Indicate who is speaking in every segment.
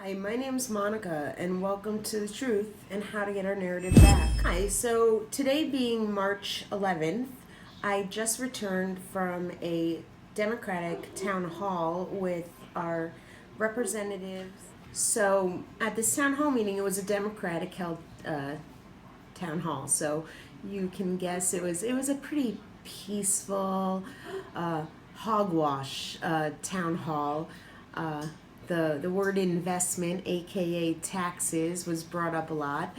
Speaker 1: Hi, my name's Monica, and welcome to The Truth and How to Get Our Narrative Back. Hi, so today being March 11th, I just returned from a Democratic town hall with our representatives. So at this town hall meeting, it was a Democratic held town hall. So you can guess it was a pretty peaceful, hogwash town hall. The word investment, aka taxes, was brought up a lot.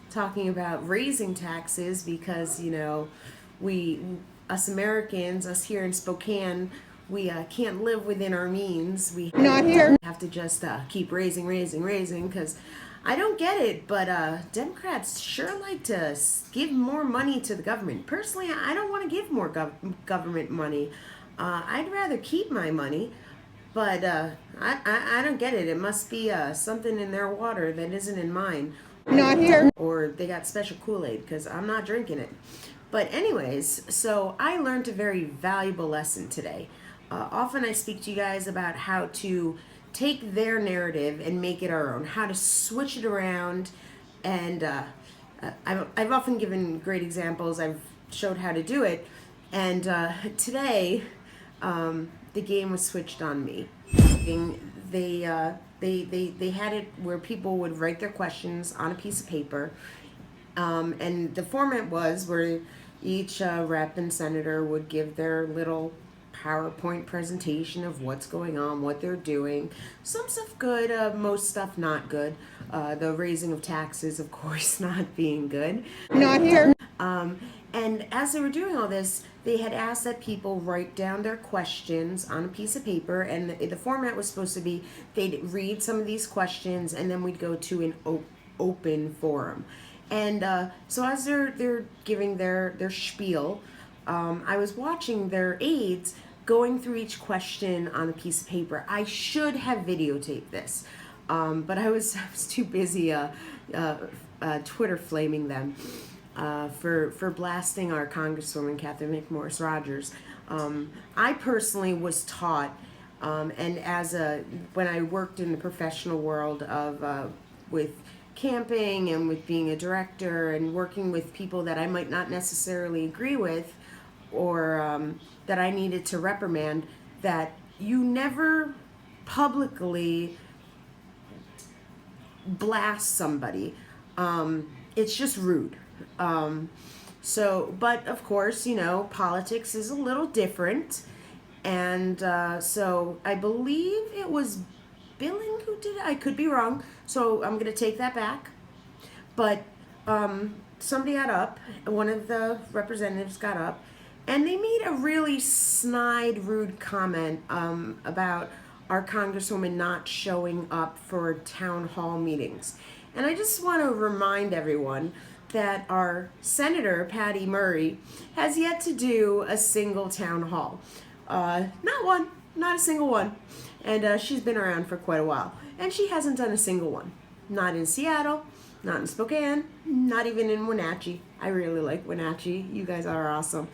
Speaker 1: Talking about raising taxes because we us Americans, us here in Spokane, we can't live within our means. We
Speaker 2: Not here.
Speaker 1: have to just keep raising because I don't get it, but Democrats sure like to give more money to the government. Personally, I don't want to give more government money. I'd rather keep my money, but I don't get it. It must be something in their water that isn't in mine.
Speaker 2: Not here.
Speaker 1: Or they got special Kool-Aid because I'm not drinking it. But anyways, so I learned a very valuable lesson today. Often I speak to you guys about how to take their narrative and make it our own, how to switch it around. And I've often given great examples. I've showed how to do it. And today, the game was switched on me. They had it where people would write their questions on a piece of paper, and the format was where each rep and senator would give their little PowerPoint presentation of what's going on, what they're doing. Some stuff good, most stuff not good. The raising of taxes, of course, not being good.
Speaker 2: Not here.
Speaker 1: And as they were doing all this, they had asked that people write down their questions on a piece of paper, and the format was supposed to be they'd read some of these questions, and then we'd go to an open forum. And so as they're giving their spiel, I was watching their aides going through each question on a piece of paper. I should have videotaped this, but I was too busy Twitter flaming them. For blasting our Congresswoman Catherine McMorris Rodgers. I personally was taught, and when I worked in the professional world of with camping and with being a director and working with people that I might not necessarily agree with, or that I needed to reprimand, that you never publicly blast somebody. It's just rude. But of course, politics is a little different. And so I believe it was Billing who did it. I could be wrong. So I'm going to take that back. But somebody got up, one of the representatives got up, and they made a really snide, rude comment about our Congresswoman not showing up for town hall meetings. And I just want to remind everyone that our Senator, Patty Murray, has yet to do a single town hall. Not one, not a single one. And she's been around for quite a while. And she hasn't done a single one. Not in Seattle, not in Spokane, not even in Wenatchee. I really like Wenatchee. You guys are awesome.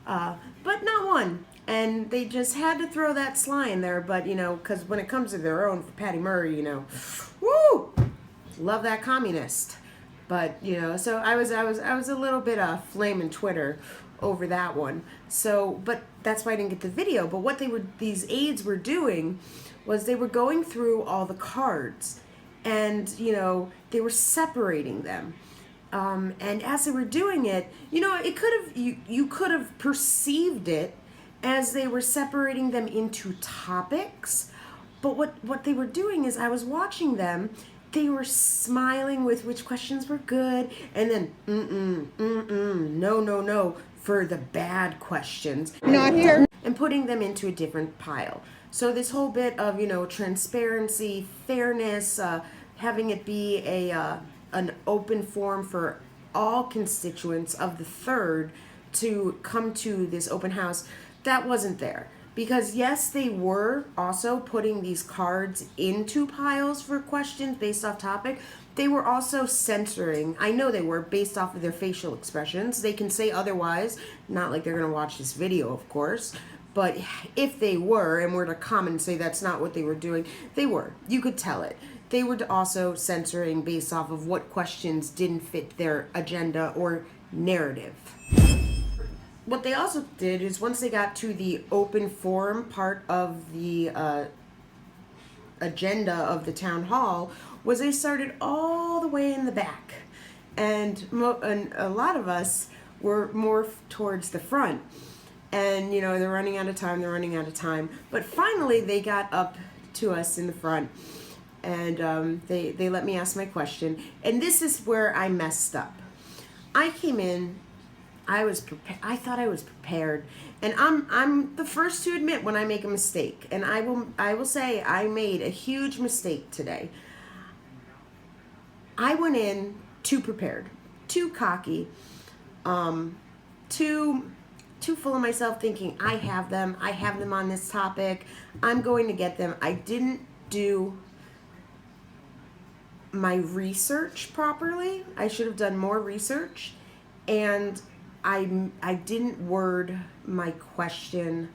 Speaker 1: But not one. And they just had to throw that sly in there. But, because when it comes to their own, for Patty Murray, woo! Love that communist. But so I was a little bit flaming Twitter over that one. So, but that's why I didn't get the video. But what these aides were doing was they were going through all the cards, and they were separating them. And as they were doing it, it could have you could have perceived it as they were separating them into topics. But what they were doing is I was watching them. They were smiling with which questions were good, and then no for the bad questions.
Speaker 2: Not here.
Speaker 1: And putting them into a different pile. So this whole bit of transparency, fairness, having it be an open forum for all constituents of the third to come to this open house, that wasn't there. Because yes, they were also putting these cards into piles for questions based off topic. They were also censoring. I know they were, based off of their facial expressions. They can say otherwise, not like they're going to watch this video, of course. But if they were, and were to come and say that's not what they were doing, they were. You could tell it. They were also censoring based off of what questions didn't fit their agenda or narrative. What they also did is once they got to the open forum part of the agenda of the town hall, was they started all the way in the back. And a lot of us were more towards the front. And, they're running out of time. But finally, they got up to us in the front. And they let me ask my question. And this is where I messed up. I came in, I thought I was prepared. And I'm the first to admit when I make a mistake. And I will say I made a huge mistake today. I went in too prepared, too cocky, too full of myself, thinking I have them on this topic, I'm going to get them. I didn't do my research properly. I should have done more research, and I didn't word my question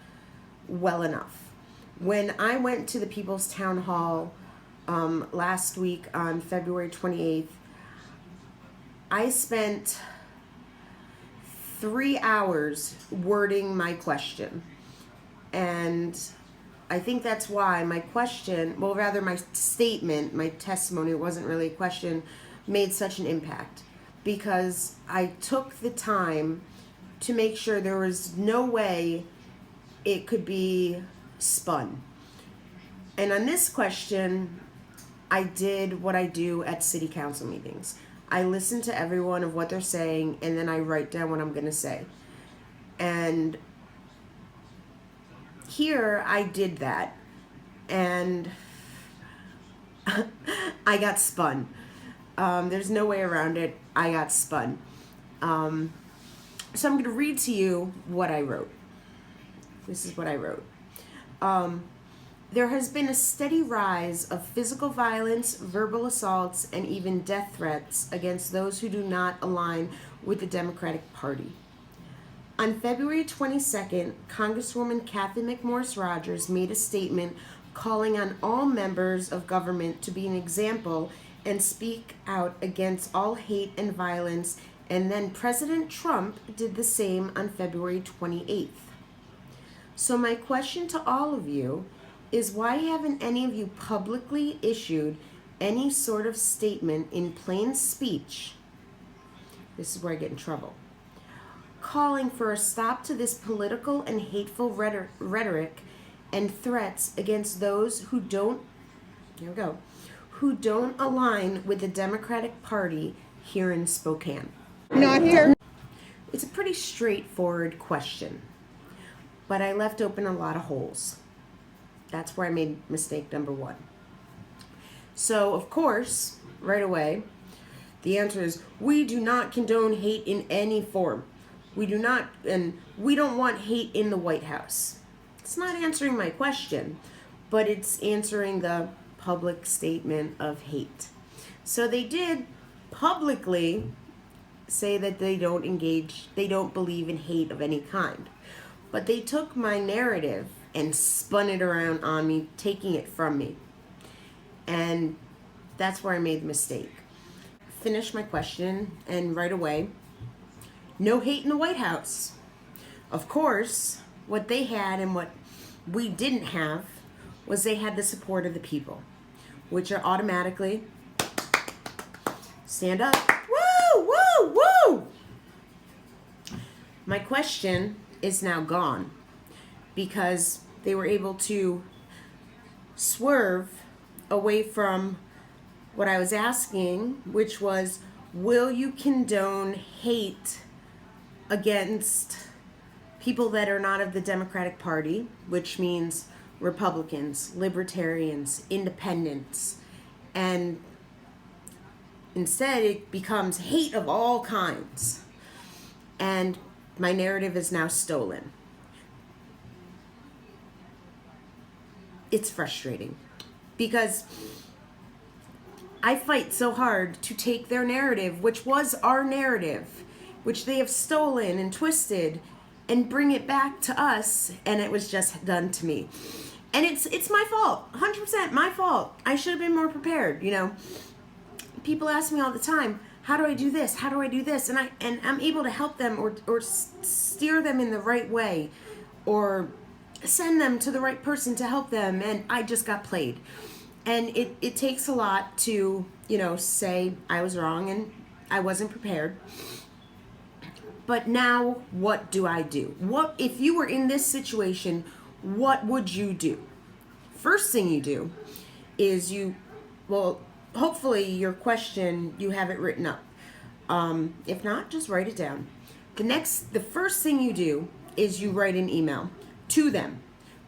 Speaker 1: well enough. When I went to the People's Town Hall last week on February 28th, I spent 3 hours wording my question. And I think that's why my question, well, rather my statement, my testimony, it wasn't really a question, made such an impact. Because I took the time to make sure there was no way it could be spun. And on this question, I did what I do at city council meetings. I listen to everyone of what they're saying, and then I write down what I'm going to say. And here I did that, and I got spun. There's no way around it. I got spun. So I'm going to read to you what I wrote. This is what I wrote. There has been a steady rise of physical violence, verbal assaults, and even death threats against those who do not align with the Democratic Party. On February 22nd, Congresswoman Kathy McMorris Rodgers made a statement calling on all members of government to be an example and speak out against all hate and violence, and then President Trump did the same on February 28th. So my question to all of you is, why haven't any of you publicly issued any sort of statement in plain speech? This is where I get in trouble. Calling for a stop to this political and hateful rhetoric and threats against those who don't align with the Democratic Party here in Spokane.
Speaker 2: Not here.
Speaker 1: It's a pretty straightforward question, but I left open a lot of holes. That's where I made mistake number one. So, of course, right away, the answer is, we do not condone hate in any form. We do not, and we don't want hate in the White House. It's not answering my question, but it's answering the public statement of hate. So they did publicly say that they don't believe in hate of any kind. But they took my narrative and spun it around on me, taking it from me. And that's where I made the mistake. Finished my question, and right away, no hate in the White House. Of course, what they had and what we didn't have was they had the support of the people, which are automatically, stand up, woo, woo, woo! My question is now gone because they were able to swerve away from what I was asking, which was, will you condone hate against people that are not of the Democratic Party, which means Republicans, libertarians, independents, and instead it becomes hate of all kinds. And my narrative is now stolen. It's frustrating because I fight so hard to take their narrative, which was our narrative, which they have stolen and twisted, and bring it back to us, and it was just done to me. And it's my fault, 100% my fault. I should have been more prepared. People ask me all the time, how do I do this? How do I do this? And I'm able to help them or steer them in the right way, or send them to the right person to help them, and I just got played. And it takes a lot to, say I was wrong and I wasn't prepared. But now, what do I do? What if you were in this situation? What would you do? First thing you do is hopefully your question, you have it written up. If not, just write it down. The first thing you do is you write an email to them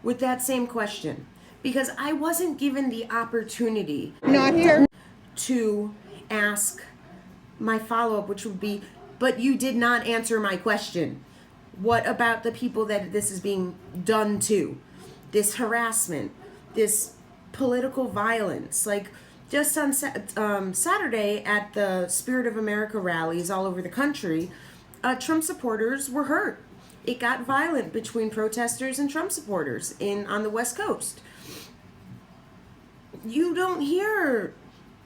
Speaker 1: with that same question, because I wasn't given the opportunity
Speaker 2: Not here.
Speaker 1: to ask my follow-up, which would be, but you did not answer my question. What about the people that this is being done to? This harassment, this political violence. Like, just on Saturday at the Spirit of America rallies all over the country, Trump supporters were hurt. It got violent between protesters and Trump supporters on the West Coast. You don't hear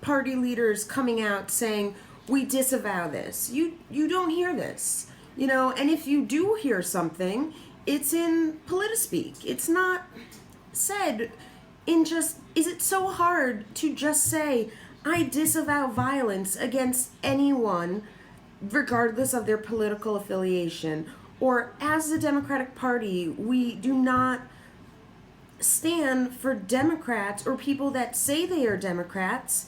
Speaker 1: party leaders coming out saying, we disavow this. You don't hear this. And if you do hear something, it's in politispeak. It's not said in just, is it so hard to just say, I disavow violence against anyone, regardless of their political affiliation? Or, as the Democratic Party, we do not stand for Democrats or people that say they are Democrats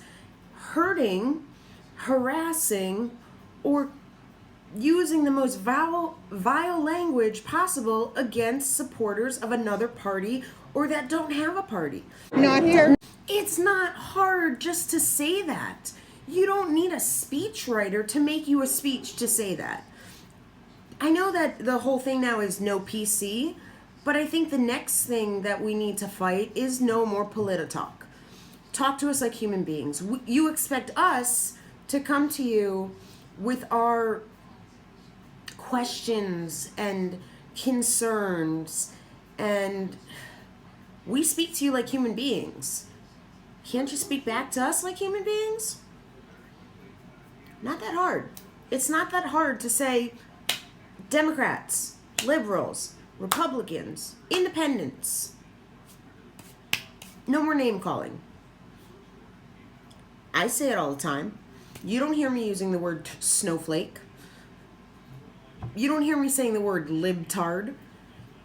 Speaker 1: hurting, harassing, or using the most vile language possible against supporters of another party or that don't have a party.
Speaker 2: Not here.
Speaker 1: It's not hard just to say that. You don't need a speechwriter to make you a speech to say that. I know that the whole thing now is no PC, but I think the next thing that we need to fight is no more polititalk. Talk to us like human beings. You expect us to come to you with our questions and concerns, and we speak to you like human beings. Can't you speak back to us like human beings? Not that hard. It's not that hard to say Democrats, liberals, Republicans, independents. No more name calling. I say it all the time. You don't hear me using the word snowflake. You don't hear me saying the word libtard.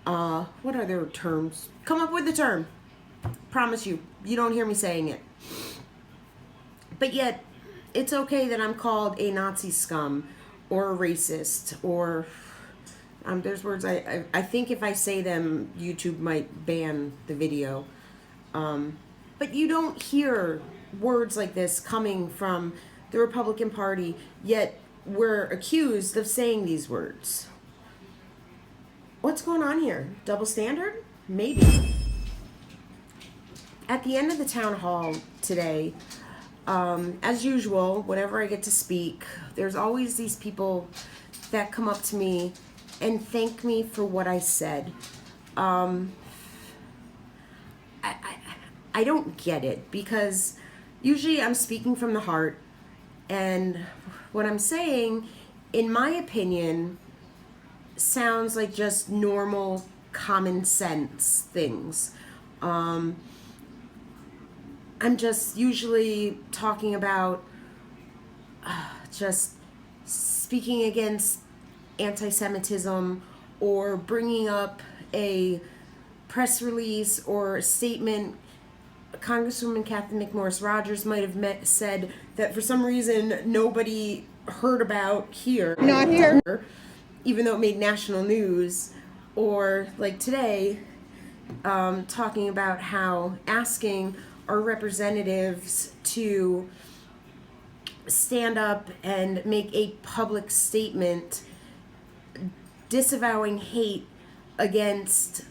Speaker 1: What other terms? Come up with the term. Promise you don't hear me saying it. But yet, it's okay that I'm called a Nazi scum or a racist, or there's words I think if I say them, YouTube might ban the video. But you don't hear words like this coming from the Republican Party, yet we're accused of saying these words. What's going on here? Double standard? Maybe. At the end of the town hall today, as usual, whenever I get to speak, there's always these people that come up to me and thank me for what I said. I don't get it, because usually I'm speaking from the heart, and what I'm saying, in my opinion, sounds like just normal common sense things. I'm just usually talking about just speaking against anti-Semitism, or bringing up a press release or a statement Congresswoman Catherine McMorris Rodgers might have said that for some reason nobody heard about here.
Speaker 2: Not here.
Speaker 1: Even though it made national news. Or like today, talking about how asking our representatives to stand up and make a public statement disavowing hate against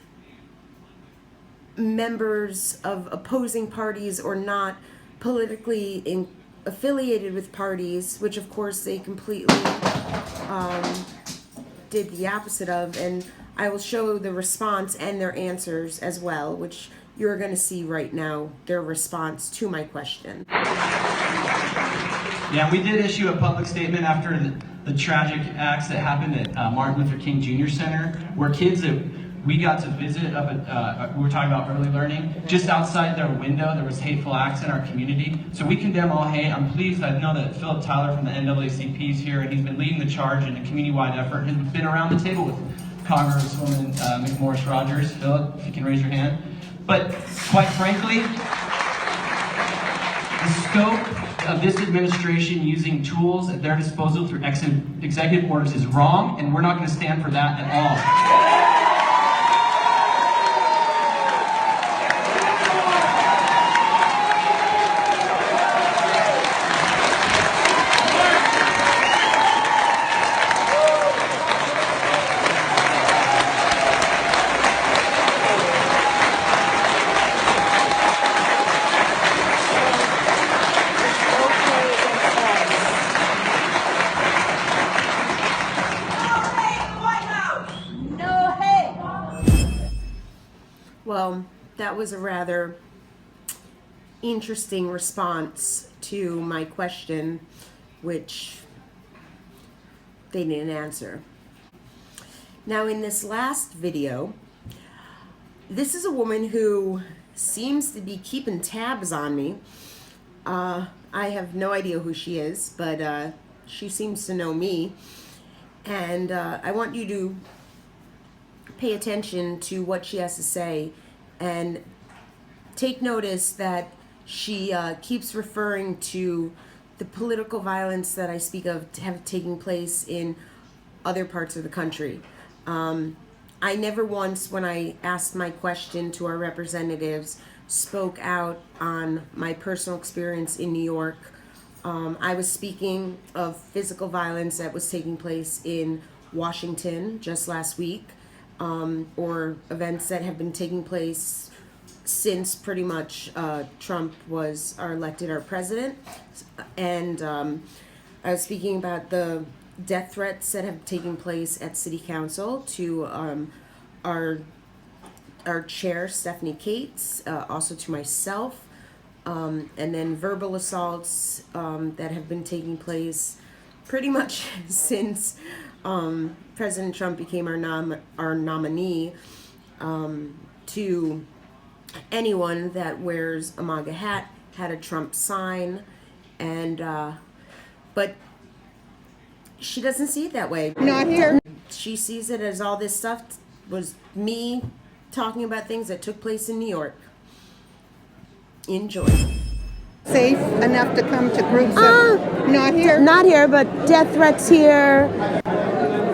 Speaker 1: members of opposing parties or not politically affiliated with parties, which of course they completely did the opposite of. And I will show the response and their answers as well, which you're going to see right now, their response to my question.
Speaker 2: Yeah, we did issue a public statement after the tragic acts that happened at Martin Luther King Jr. Center, where kids that we got to visit up at, we were talking about early learning, just outside their window there was hateful acts in our community. So we condemn all hate. I'm pleased, I know that Philip Tyler from the NAACP is here, and he's been leading the charge in a community-wide effort. He's been around the table with Congresswoman McMorris Rogers. Philip, if you can raise your hand. But quite frankly, the scope of this administration using tools at their disposal through executive orders is wrong, and we're not going to stand for that at all.
Speaker 1: Well, that was a rather interesting response to my question, which they didn't answer. Now, in this last video, this is a woman who seems to be keeping tabs on me. I have no idea who she is, but she seems to know me. And I want you to pay attention to what she has to say and take notice that she keeps referring to the political violence that I speak of have taking place in other parts of the country. I never once, when I asked my question to our representatives, spoke out on my personal experience in New York. I was speaking of physical violence that was taking place in Washington just last week, or events that have been taking place since pretty much Trump was elected our president. And I was speaking about the death threats that have taken place at City Council to our chair, Stephanie Cates, also to myself, and then verbal assaults that have been taking place pretty much since President Trump became our nominee, to anyone that wears a MAGA hat, had a Trump sign, and but she doesn't see it that way.
Speaker 3: Not here.
Speaker 1: She sees it as all this stuff was me talking about things that took place in New York. Enjoy.
Speaker 3: Safe enough to come to groups of, not here.
Speaker 4: Not here, but death threats here,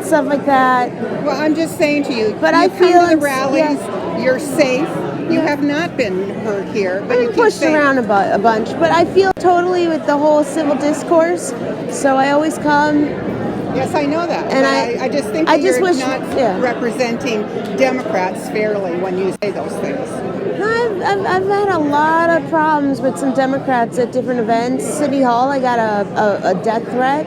Speaker 4: stuff like that.
Speaker 3: Well, I'm just saying to you,
Speaker 4: But
Speaker 3: you
Speaker 4: I
Speaker 3: come
Speaker 4: feel
Speaker 3: to the
Speaker 4: it's-
Speaker 3: rallies,
Speaker 4: yeah.
Speaker 3: you're safe. You have not been hurt here, but you
Speaker 4: I'm
Speaker 3: keep
Speaker 4: pushed
Speaker 3: saying,
Speaker 4: around a bunch, but I feel totally with the whole civil discourse. So I always come.
Speaker 3: yes, I know that.
Speaker 4: And
Speaker 3: but I just think
Speaker 4: I
Speaker 3: that
Speaker 4: just
Speaker 3: you're
Speaker 4: wish-
Speaker 3: not
Speaker 4: yeah.
Speaker 3: representing Democrats fairly when you say those things.
Speaker 4: No, I've had a lot of problems with some Democrats at different events. City Hall, I got a death threat.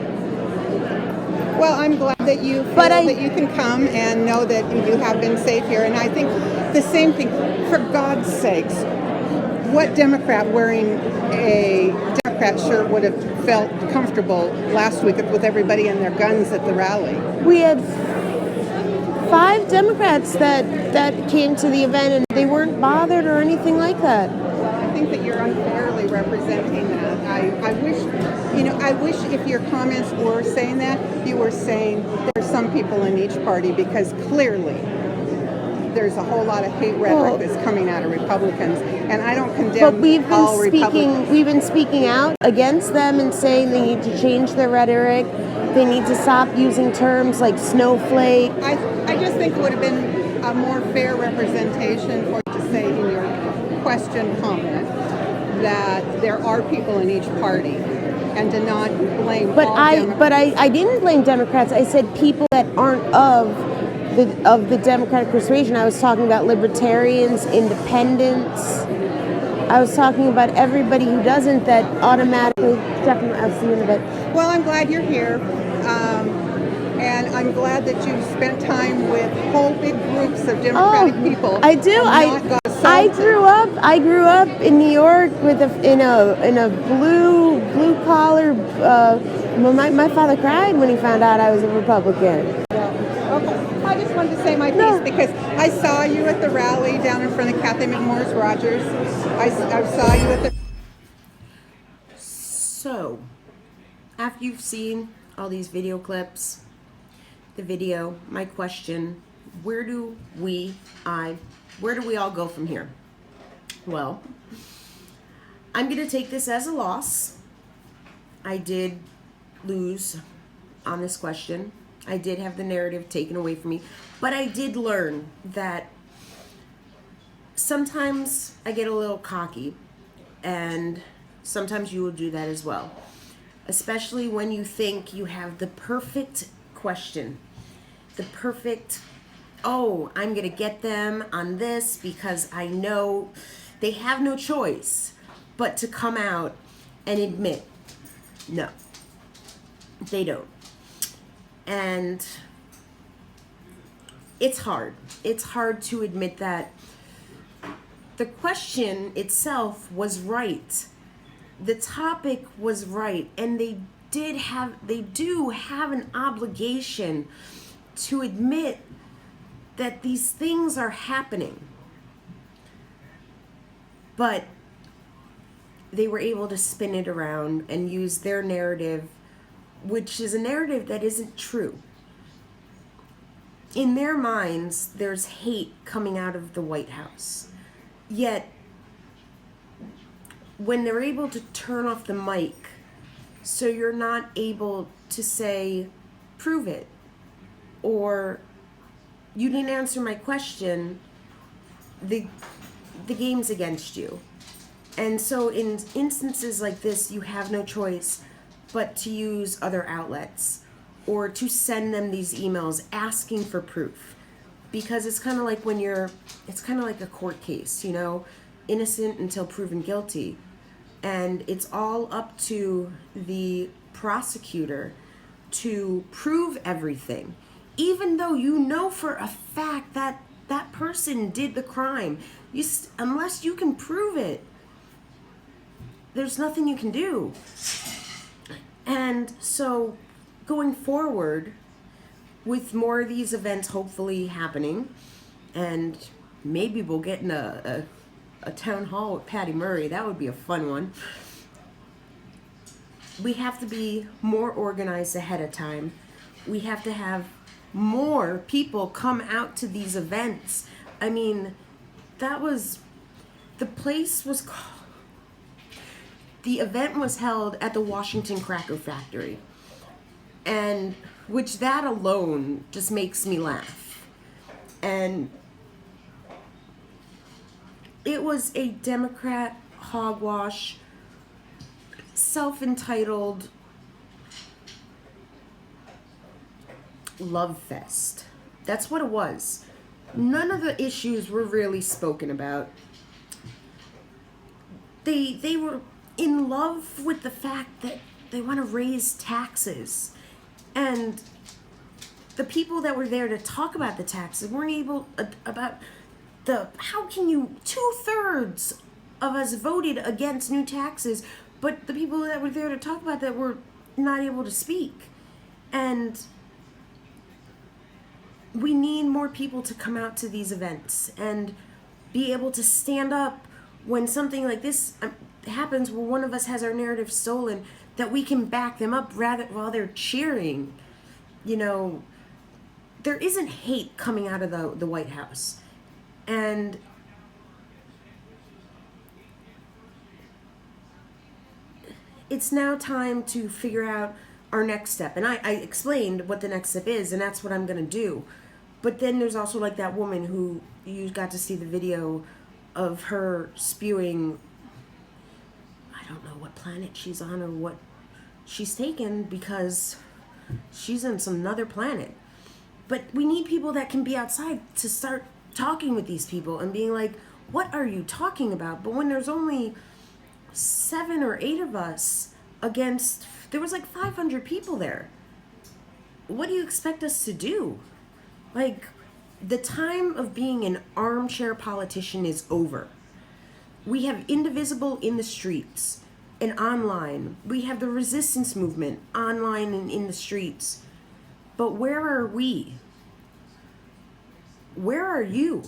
Speaker 3: Well, I'm glad that you feel
Speaker 4: But I-
Speaker 3: that you can come and know that you have been safe here. And I think the same thing, for God's sakes, what Democrat wearing a Democrat shirt would have felt comfortable last week with everybody and their guns at the rally?
Speaker 4: We had 5 Democrats that came to the event, and they weren't bothered or anything like that.
Speaker 3: I think that you're unfairly representing that. I wish if your comments were saying that, you were saying there's some people in each party, because clearly there's a whole lot of hate rhetoric that's coming out of Republicans, and I don't condemn
Speaker 4: But we've
Speaker 3: all
Speaker 4: been
Speaker 3: Republicans.
Speaker 4: speaking out against them and saying they need to change their rhetoric. They need to stop using terms like snowflake.
Speaker 3: I just think it would have been a more fair representation for you to say in your question comment that there are people in each party, and to not blame
Speaker 4: But
Speaker 3: all
Speaker 4: I didn't blame Democrats. I said people that aren't of the Democratic persuasion. I was talking about libertarians, independents. I was talking about everybody who doesn't, that automatically. Definitely, I'll see you in a bit.
Speaker 3: Well, I'm glad you're here. and I'm glad that you spent time with whole big groups of Democratic people.
Speaker 4: I do.
Speaker 3: And not got
Speaker 4: I
Speaker 3: assaulted.
Speaker 4: grew up in New York with in a blue collar. Well, my father cried when he found out I was a Republican.
Speaker 3: Okay. I just wanted to say my piece
Speaker 4: No.
Speaker 3: because I saw you at the rally down in front of Kathy McMorris Rogers. I saw you at the.
Speaker 1: So, after you've seen all these video clips, the video, my question, where do we all go from here? Well, I'm going to take this as a loss. I did lose on this question. I did have the narrative taken away from me, but I did learn that sometimes I get a little cocky, and sometimes you will do that as well, especially when you think you have the perfect question, the perfect, oh, I'm going to get them on this because I know they have no choice but to come out and admit, no, they don't. And it's hard. It's hard to admit that the question itself was right. The topic was right, and they do have an obligation to admit that these things are happening. But they were able to spin it around and use their narrative, which is a narrative that isn't true. In their minds, there's hate coming out of the White House. Yet, when they're able to turn off the mic, so you're not able to say, prove it, or you didn't answer my question, the game's against you. And so in instances like this, you have no choice but to use other outlets or to send them these emails asking for proof. Because it's kind of like it's kind of like a court case, you know, innocent until proven guilty. And it's all up to the prosecutor to prove everything. Even though you know for a fact that that person did the crime, unless you can prove it, there's nothing you can do. And so going forward, with more of these events hopefully happening, and maybe we'll get in a town hall with Patty Murray, that would be a fun one. We have to be more organized ahead of time. We have to have more people come out to these events. I mean, the place was called, the event was held at the Washington Cracker Factory, and which that alone just makes me laugh. And it was a Democrat hogwash, self-entitled love fest. That's what it was. None of the issues were really spoken about. They were in love with the fact that they want to raise taxes. And the people that were there to talk about the taxes weren't able about how can you 2/3 of us voted against new taxes, but the people that were there to talk about that were not able to speak. And we need more people to come out to these events and be able to stand up when something like this happens, where one of us has our narrative stolen, that we can back them up rather while they're cheering. You know, there isn't hate coming out of the White House. And it's now time to figure out our next step. And I explained what the next step is, and that's what I'm going to do. But then there's also like that woman who you got to see the video of her spewing, I don't know what planet she's on or what she's taken, because she's on some other planet. But we need people that can be outside to start talking with these people and being like, what are you talking about? But when there's only 7 or 8 of us against, there was like 500 people there. what do you expect us to do? Like, the time of being an armchair politician is over. We have Indivisible in the streets and online. We have the resistance movement online and in the streets. But where are we? Where are you?